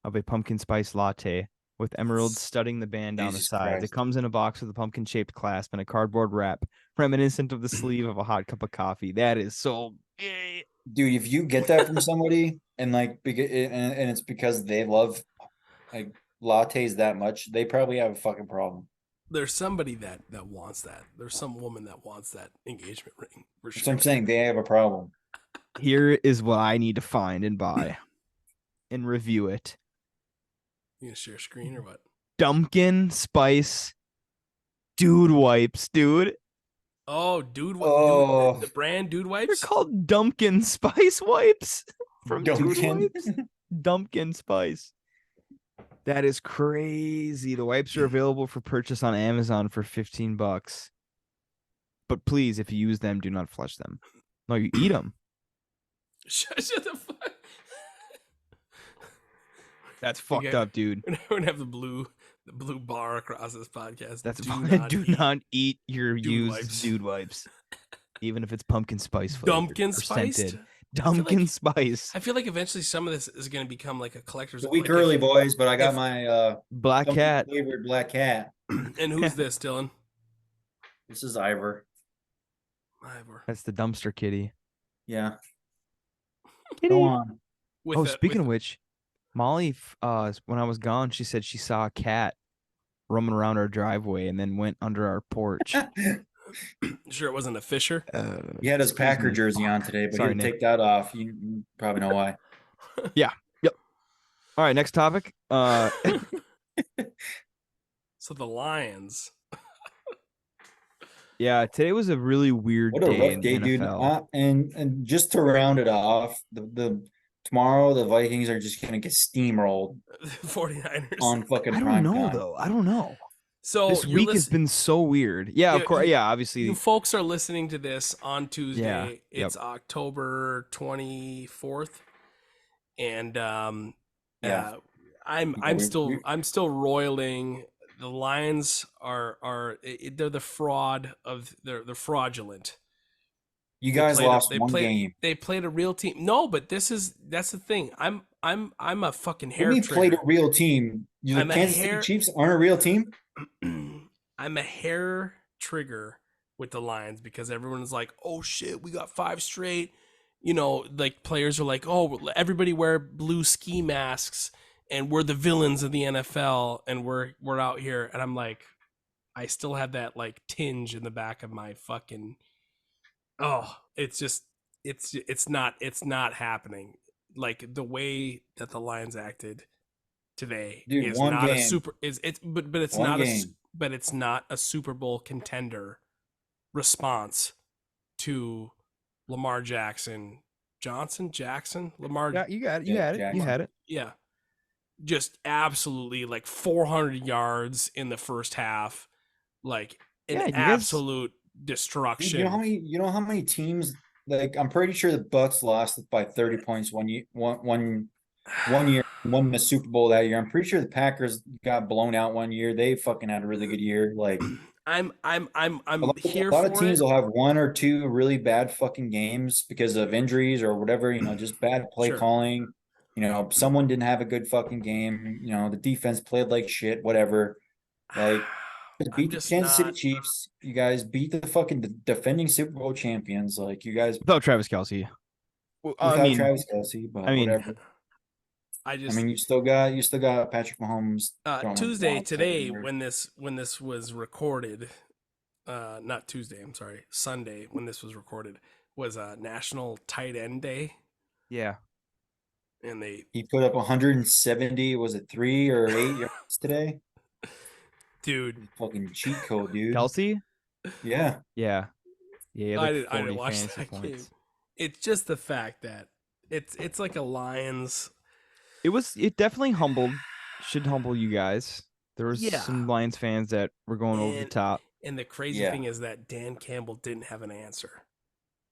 of a pumpkin spice latte, with emeralds studding the band down the sides. Christ. It comes in a box with a pumpkin-shaped clasp and a cardboard wrap, reminiscent of the sleeve of a hot cup of coffee. That is so... Dude, if you get that from somebody and and it's because they love like lattes that much, they probably have a fucking problem. There's somebody that wants that. There's some woman that wants that engagement ring. For sure. So I'm saying they have a problem. Here is what I need to find and buy and review it. You gonna share screen or what? Dumpkin Spice Dude Wipes, dude. Oh, Dude Wipes. The brand Dude Wipes? They're called Dumpkin Spice Wipes from Dude Wipes. Dumpkin Spice. That is crazy. The wipes are available for purchase on Amazon for $15. But please, if you use them, do not flush them. No, you eat them. Shut the fuck. That's fucked up, dude. We're gonna have the blue bar across this podcast. That's do not eat your used dude wipes, even if it's pumpkin spice flavored. Dumpkin spiced. Dumpkin spice. I feel like eventually some of this is going to become like a collector's. A week early, boys, but I got my black cat flavored black cat. And who's this, Dylan? This is Ivor. That's the dumpster kitty. Yeah. Kitty. Go on. Speaking of which, Molly, when I was gone, she said she saw a cat roaming around our driveway and then went under our porch. Sure it wasn't a Fisher? He had his Packer jersey on today, but he didn't take that off. You probably know why. Yeah. Yep. All right, next topic. So the Lions. Yeah, today was a really weird What a day rough in the day, dude. NFL. And just to round it off, the tomorrow the Vikings are just gonna get steamrolled 49ers. on fucking I don't prime know time. though. I don't know. So This you're week has listening. been so weird. Yeah, of course. Yeah, You obviously. folks are listening to this on Yeah. Tuesday. Yep. It's October 24th, and Yeah. uh, I'm Yeah, I'm still I'm still roiling. The Lions they're the fraud of they're fraudulent. you They guys played a lost one game. they played a real team. No, but that's the thing. I'm a fucking hair We played a trigger. real team. The I'm a Kansas City hair Chiefs aren't a real team. I'm a hair trigger with the Lions because everyone's like, "Oh shit, we got 5 straight." You know, like players are like, "Oh, everybody wear blue ski masks and we're the villains of the NFL and we're out here." And I'm like, I still have that like tinge in the back of my fucking it's just it's not happening. Like the way that the Lions acted today Dude, is one not a game. super is it's but it's One not game. but it's not a Super Bowl contender response to Lamar Jackson, Lamar. Yeah, you got it. You Yeah, had it. You Jackson. had it. Yeah, just absolutely like 400 yards in the first half, like an Yeah, you guys. absolute Dude, destruction. you know how many teams, like I'm pretty sure the Bucks lost by 30 points one year, one year, won the Super Bowl that year. I'm pretty sure the Packers got blown out one year. They fucking had a really good year. Like I'm a here lot of for teams it. will have one or two really bad fucking games because of injuries or whatever, just bad play Sure. calling. Someone didn't have a good fucking game. The defense played like shit, whatever. Like I'm beat the just Kansas City not. Chiefs. You guys beat the fucking defending Super Bowl champions. Like you guys Without Travis Kelce. Well, I without mean, Travis Kelce, but whatever. I I just mean, you still got Patrick Mahomes throwing Tuesday blocks today everywhere. when this was recorded, not Tuesday, I'm sorry, Sunday when this was recorded was National Tight End Day, yeah. and they He put up 170. Was it 3 or 8 yards today? dude, Fucking cheat code, dude. Kelce. Yeah. Yeah. Yeah. He had I like didn't 40 watch fantasy that game. points. It's just the fact that it's like a Lions. It definitely should humble you guys. There was some Lions fans that were going over the top. And the crazy thing is that Dan Campbell didn't have an answer.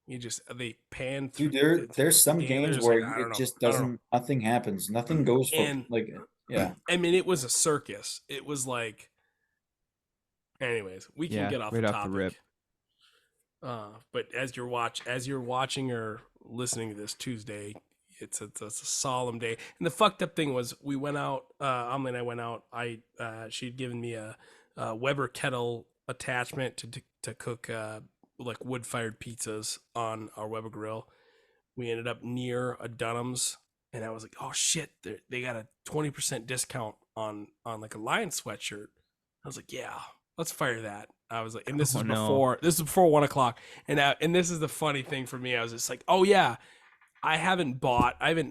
They panned through. Dude, there's some games where like, it just doesn't, nothing happens. Nothing goes for, And like, yeah. I mean, it was a circus. It was like, anyways, we can get off right the off topic. the rip. But as you're watching or listening to this Tuesday, it's a solemn day. And the fucked up thing was, we went out. Amelie and I went out. She'd given me a Weber kettle attachment to cook like wood fired pizzas on our Weber grill. We ended up near a Dunham's, and I was like, oh shit, they got a 20% discount on like a Lions sweatshirt. I was like, yeah, let's fire that. I was like, and this is before 1 o'clock, and this is the funny thing for me. I was just like, oh yeah, I haven't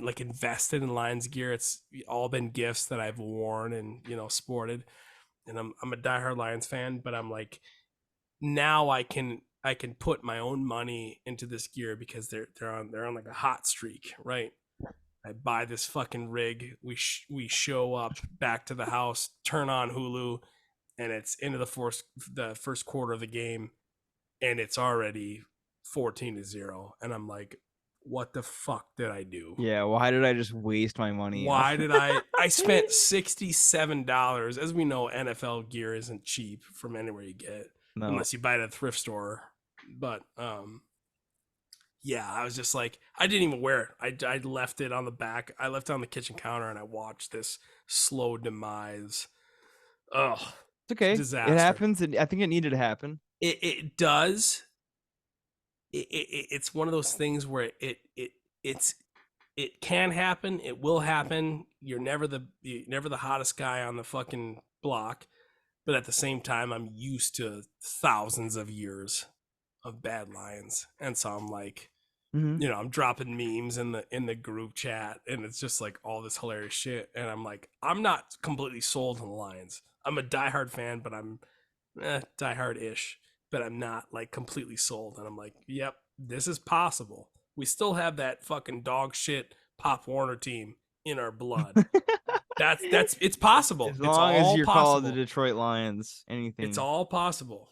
like invested in Lions gear. It's all been gifts that I've worn and sported, and I'm a diehard Lions fan. But I'm like, now I can put my own money into this gear because they're on like a hot streak, right? I buy this fucking rig. We show up back to the house, turn on Hulu, and it's into the first quarter of the game, and it's already 14-0, and I'm like, what the fuck did I do? Yeah, why did I just waste my money? Why did I spent $67. As we know, NFL gear isn't cheap from anywhere you get it, unless you buy it at a thrift store. But yeah, I was just like, I didn't even wear it. I left it on the back. I left it on the kitchen counter, and I watched this slow demise. Ugh. It's okay. Disaster. It happens, and I think it needed to happen. It does. It's one of those things where it can happen. It will happen. You're never the hottest guy on the fucking block, but at the same time, I'm used to thousands of years of bad Lions, and so I'm like, I'm dropping memes in the group chat, and it's just like all this hilarious shit, and I'm like, I'm not completely sold on the Lions. I'm a diehard fan, but I'm diehard-ish. but I'm not like completely sold. And I'm like, yep, this is possible. We still have that fucking dog shit Pop Warner team in our blood. That's it's possible. As It's long as all you're called the possible. Detroit Lions, anything. It's all possible.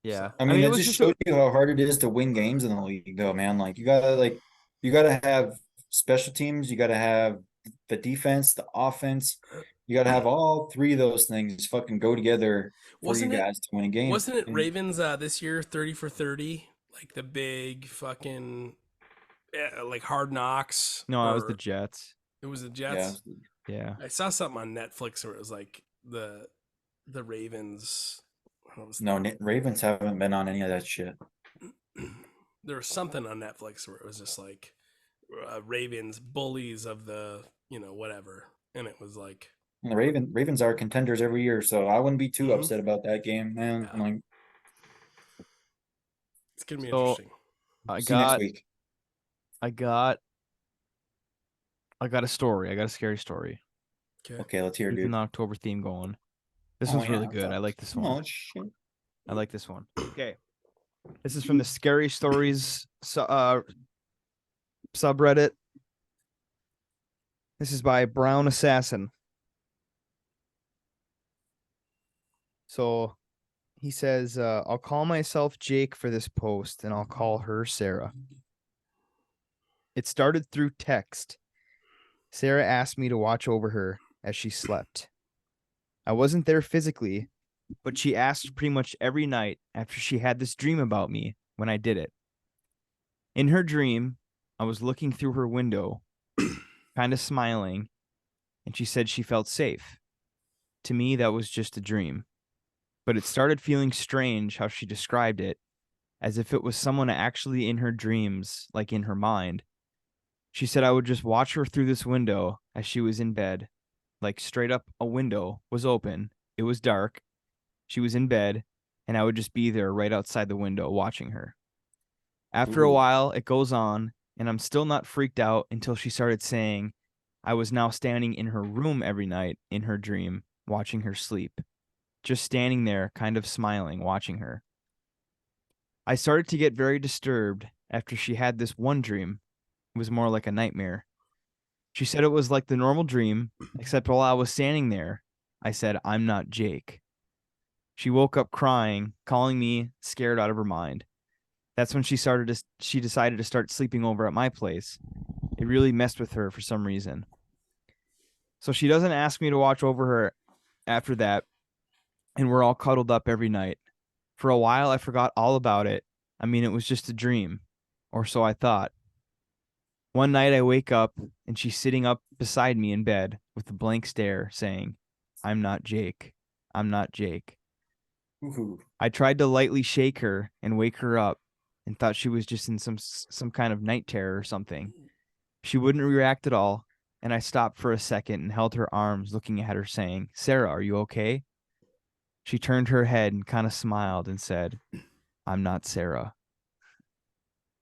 Yeah. So, I mean, it it was just just shows you how hard it is to win games in the league, though, man. You gotta have special teams, you gotta have the defense, the offense, you gotta have all three of those things fucking go together for you guys to win a game. Wasn't it Ravens this year 30 for 30? Like the big fucking like Hard Knocks. No, it was the Jets. It was the Jets. Yeah. I saw something on Netflix where it was like the Ravens. No, Ravens haven't been on any of that shit. There was something on Netflix where it was just like Ravens bullies of the whatever, and it was like the Ravens are contenders every year, so I wouldn't be too upset about that game, man. Yeah. Like, it's gonna be interesting. See you next week. I got a story. I got a scary story. Okay, let's hear it, dude. Keeping the October theme going. This one's really good. I like this one. Oh shit. I like this one. Okay. This is from the Scary Stories subreddit. This is by Brown Assassin. So he says, I'll call myself Jake for this post, and I'll call her Sarah. It started through text. Sarah asked me to watch over her as she slept. I wasn't there physically, but she asked pretty much every night after she had this dream about me when I did it. In her dream, I was looking through her window, kind of smiling, and she said she felt safe. To me, that was just a dream. But it started feeling strange how she described it, as if it was someone actually in her dreams, like in her mind. She said I would just watch her through this window as she was in bed, like straight up a window was open. It was dark. She was in bed, and I would just be there right outside the window watching her. After a while, it goes on, and I'm still not freaked out until she started saying I was now standing in her room every night in her dream, watching her sleep. Just standing there, kind of smiling, watching her. I started to get very disturbed after she had this one dream. It was more like a nightmare. She said it was like the normal dream, except while I was standing there, I said, I'm not Jake. She woke up crying, calling me scared out of her mind. That's when she decided to start sleeping over at my place. It really messed with her for some reason. So she doesn't ask me to watch over her after that, and we're all cuddled up every night. For a while, I forgot all about it. I mean, it was just a dream, or so I thought. One night I wake up, and she's sitting up beside me in bed with a blank stare, saying, I'm not Jake. I'm not Jake. Ooh. I tried to lightly shake her and wake her up, and thought she was just in some kind of night terror or something. She wouldn't react at all, and I stopped for a second and held her arms, looking at her, saying, Sarah, are you okay? She turned her head and kind of smiled and said, I'm not Sarah.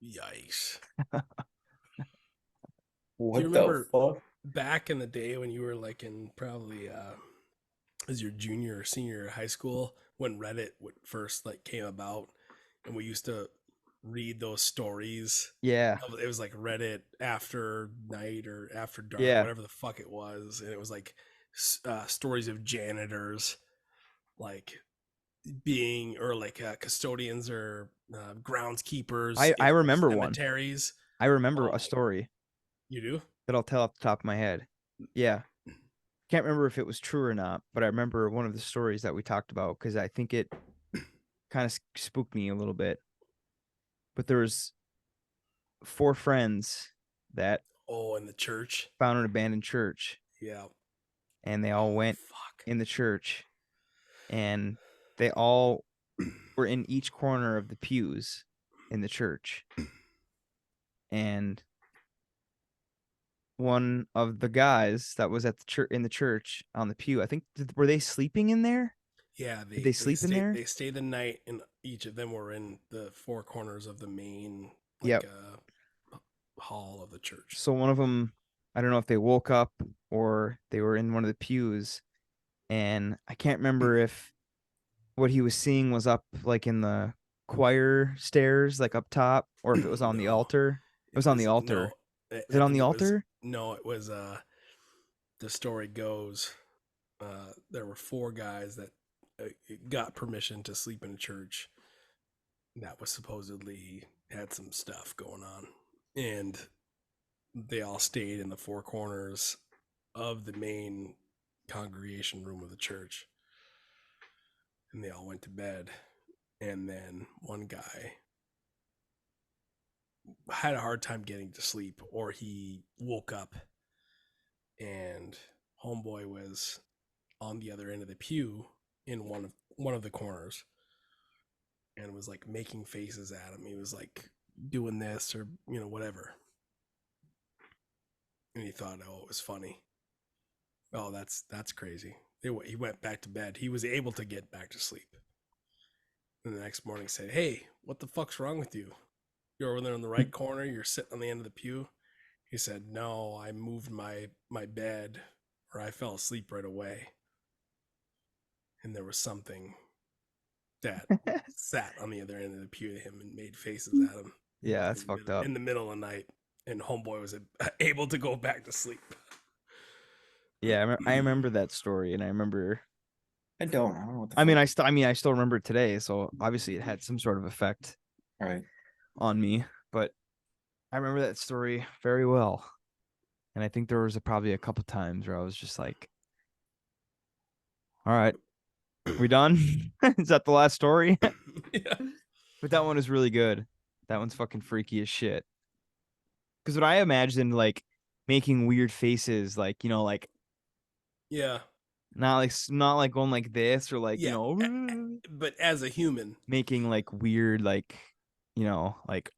Yikes. What do you remember the fuck? Back in the day when you were like in probably as your junior or senior high school, when Reddit first like came about, and we used to read those stories? Yeah. It was like Reddit after night or after dark, whatever the fuck it was, and it was like stories of janitors like being, or like custodians or groundskeepers. I remember cemeteries. I remember a story. You do? That I'll tell off the top of my head. Yeah. Can't remember if it was true or not, but I remember one of the stories that we talked about because I think it kind of spooked me a little bit. But there was 4 friends that in the church found an abandoned church. Yeah. And they all went in the church, and they all were in each corner of the pews in the church. And one of the guys that was at the church, in the church on the pew, I think, were they sleeping in there? Yeah, did they sleep in there? They stayed the night, and each of them were in the 4 corners of the main hall of the church. So one of them, I don't know if they woke up or they were in one of the pews, and I can't remember if what he was seeing was up like in the choir stairs, like up top, or if it was on the altar. It was on the altar. Is it on the altar? No, it was. The story goes, there were 4 guys that got permission to sleep in a church that was supposedly had some stuff going on, and they all stayed in the 4 corners of the main congregation room of the church, and they all went to bed. And then one guy had a hard time getting to sleep, or he woke up and homeboy was on the other end of the pew in one of the corners, and was like making faces at him. He was like doing this or whatever, and he thought, oh, it was funny. Oh, that's crazy. He went back to bed. He was able to get back to sleep. And the next morning said, hey, what the fuck's wrong with you? You're over there in the right corner. You're sitting on the end of the pew. He said, no, I moved my bed, or I fell asleep right away. And there was something that sat on the other end of the pew to him and made faces at him. Yeah, that's fucked up. In the middle of the night. And homeboy was able to go back to sleep. Yeah, I remember that story, and I remember... I don't know what the I still remember it today, so obviously it had some sort of effect on me, but I remember that story very well. And I think there was probably a couple times where I was just like, all right, we done? Is that the last story? Yeah. But that one is really good. That one's fucking freaky as shit. Because what I imagined, like, making weird faces, like, like... Yeah. Not like going like this, or like, but as a human making like weird, like, like,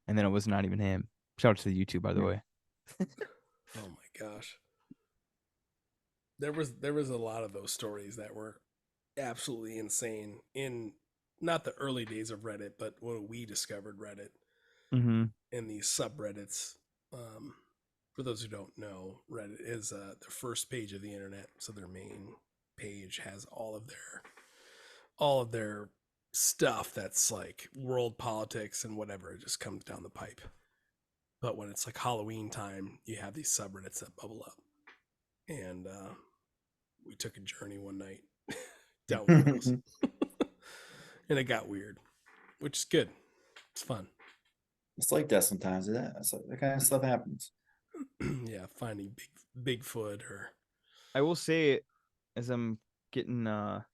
and then it was not even him. Shout out to the YouTube, by the way. Oh my gosh. There was a lot of those stories that were absolutely insane in not the early days of Reddit, but when we discovered Reddit and these subreddits. For those who don't know, Reddit is the first page of the internet, so their main page has all of their stuff that's like world politics and whatever. It just comes down the pipe. But when it's like Halloween time, you have these subreddits that bubble up, and we took a journey one night down one of those, and it got weird, which is good. It's fun. It's like that sometimes. That kind of stuff happens. Yeah, finding Bigfoot or... I will say, as I'm getting the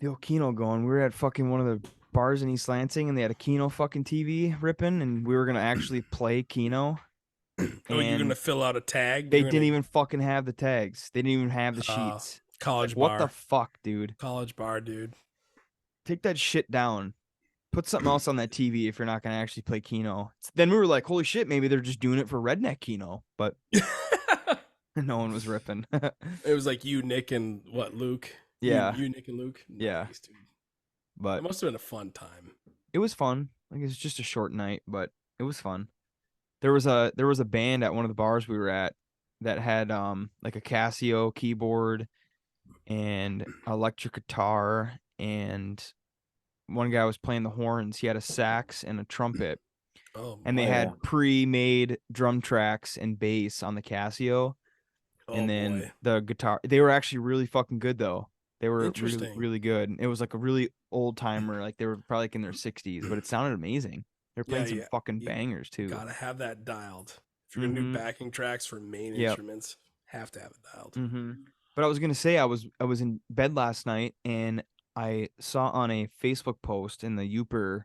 old Keno going, we were at fucking one of the bars in East Lansing, and they had a Keno fucking TV ripping, and we were gonna actually play Keno. You're gonna fill out a tag? They didn't even fucking have the tags. They didn't even have the sheets. College bar. What the fuck, dude? College bar, dude. Take that shit down. Put something else on that TV if you're not going to actually play Keno. Then we were like, holy shit, maybe they're just doing it for redneck Keno. But no one was ripping. It was like you, Nick, and what, Luke? Yeah. You, Nick, and Luke? Yeah. Nice, dude. But it must have been a fun time. It was fun. Like, it was just a short night, but it was fun. There was a band at one of the bars we were at that had like a Casio keyboard and electric guitar, and one guy was playing the horns. He had a sax and a trumpet. And they had pre-made drum tracks and bass on the Casio. And then the guitar. They were actually really fucking good, though. They were really, really good. It was like a really old timer. Like, they were probably like in their 60s, but it sounded amazing. They're playing some fucking bangers, too. Gotta have that dialed. If you're gonna do backing tracks for main instruments, have to have it dialed. But I was gonna say, I was in bed last night, and I saw on a Facebook post in the Youper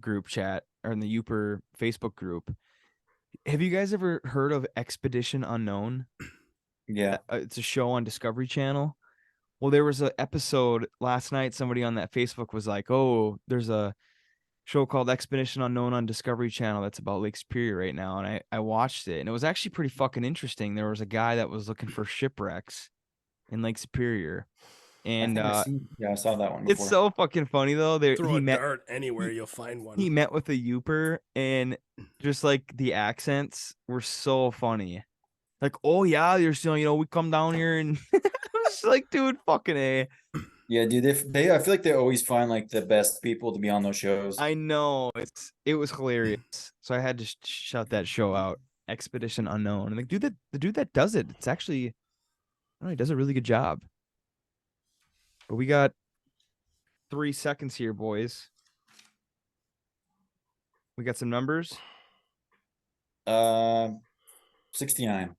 group chat, or in the Youper Facebook group. Have you guys ever heard of Expedition Unknown? Yeah. It's a show on Discovery Channel. Well, there was an episode last night. Somebody on that Facebook was like, oh, there's a show called Expedition Unknown on Discovery Channel that's about Lake Superior right now. And I watched it, and it was actually pretty fucking interesting. There was a guy that was looking for shipwrecks in Lake Superior. And I saw that one before. It's so fucking funny, though. Throw a dart anywhere, you'll find one. He met with a Youper, and just like the accents were so funny. Like, oh yeah, there's we come down here, and it's like, dude, fucking A. Yeah, dude. They I feel like they always find like the best people to be on those shows. I know it was hilarious. So I had to shout that show out, Expedition Unknown. And the dude that does it, it's actually, I don't know, he does a really good job. But we got 3 seconds here, boys. We got some numbers. 69.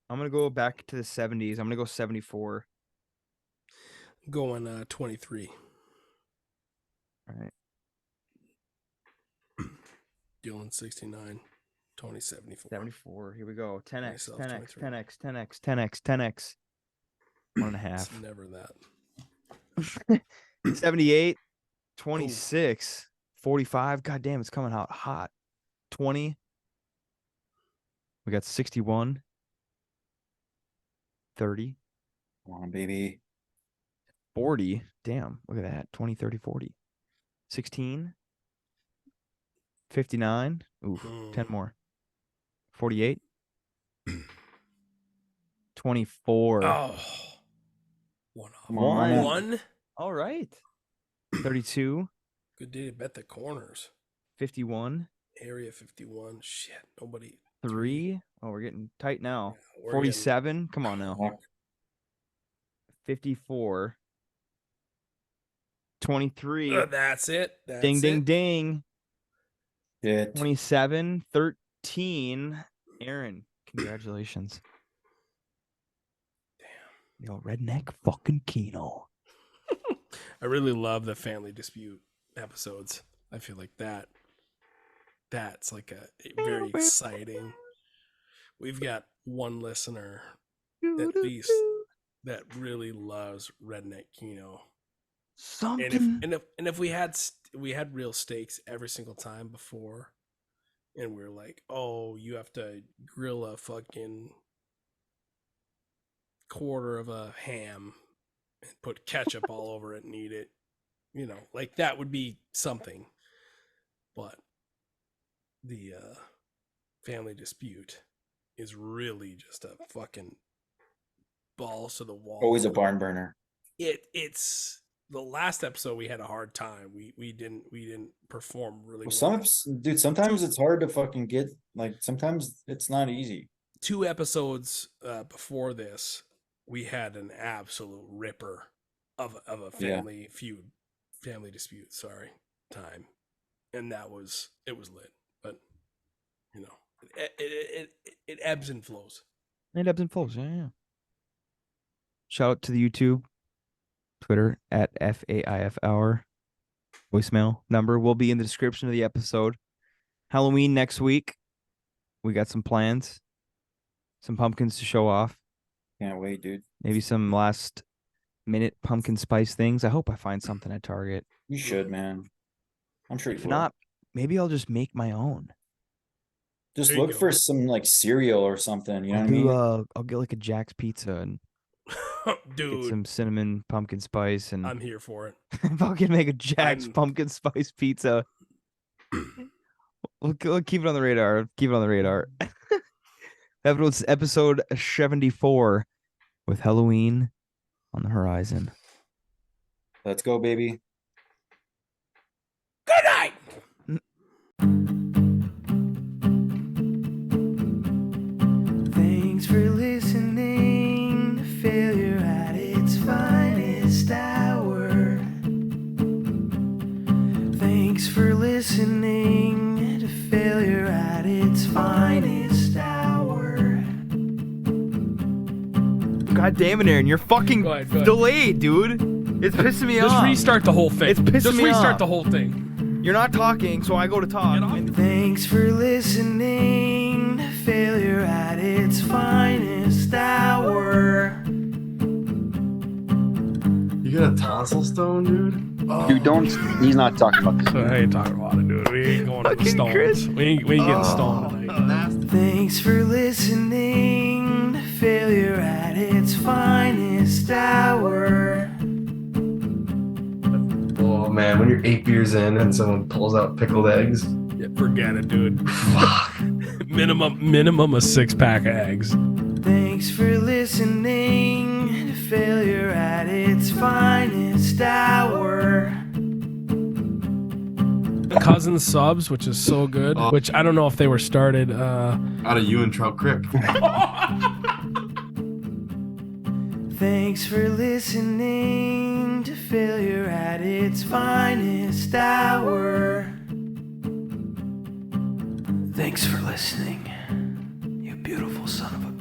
I'm gonna go back to the 70s. I'm gonna go 74. Going 23. All right. Dylan 69. Tony 74. 74. Here we go. 10x, Myself, 10x, 23. 10x, 10x, 10x, 10x. 1.5. It's never that. 78, 26, 45. God damn, it's coming out hot. 20. We got 61, 30, Come on, baby. 40. Damn, look at that. 20, 30, 40. 16, 59. Oof, 10 more. 48. 24. Oh. One off. Come on. One. All right. 32, Good day to bet the corners. 51, Area 51. Shit. Nobody. 3. Oh, we're getting tight now. We're 47. Come on now. Fuck. 54. 23. That's it. That's Ding, ding, it. ding. Shit. 27, 13. Aaron, congratulations. Damn. Yo, redneck fucking Keno. I really love the family dispute episodes. I feel like that's like a very exciting. We've got one listener at least that really loves Redneck Keno. Something. And if we had real stakes every single time before, and we're like, oh, you have to grill a fucking quarter of a ham and put ketchup all over it and eat it, you know, like that would be something. But the family dispute is really just a fucking balls to the wall. Always a barn burner. It's the last episode we had a hard time. We didn't perform really Well, well. sometimes it's hard to fucking get, like, sometimes it's not easy. 2 episodes before this, we had an absolute ripper of a family feud, family dispute, time. And it was lit. But you know, it ebbs and flows. It ebbs and flows, yeah. Shout out to the YouTube, Twitter at FAIF Hour. Voicemail number will be in the description of the episode. Halloween next week. We got some plans. Some pumpkins to show off. Can't wait, dude. Maybe some last minute pumpkin spice things. I hope I find something at Target. You should, man. I'm sure you If will. not, maybe I'll just make my own. Just There you look go. for some like cereal or something. You know what I mean? I'll get like a Jack's Pizza and get Dude, some cinnamon pumpkin spice and I'm here for it. fucking make a Jack's I'm- pumpkin spice pizza. We'll keep it on the radar. Keep it on the radar. That was episode 74 with Halloween on the horizon. Let's go, baby. Good night. Thanks for listening to Failure at its Finest Hour. Thanks for listening to Failure at its Finest Hour. God damn it, Aaron. You're fucking Go ahead. delayed, dude. It's pissing me Just off. restart the whole thing. It's pissing Just me restart off. the whole thing. You're not talking, so I go to talk. Get off. And- Thanks for listening to Failure at its Finest Hour. You got a tonsil stone, dude? Oh. Dude, don't. He's not talking about this. I ain't talking about it, dude. We ain't going to the Fucking stones. Chris. We ain't getting stoned tonight. Nasty. Thanks for listening to Failure at its Finest Hour. Oh man, when you're 8 beers in and someone pulls out pickled eggs. Yeah, forget it, dude. Fuck. Minimum a 6-pack of eggs. Thanks for listening to Failure at its Finest finest hour. Cousin Subs, which is so good. Which I don't know if they were started. Out of you and Trout Crip. Thanks for listening to Failure at its finest hour. Thanks for listening, you beautiful son of a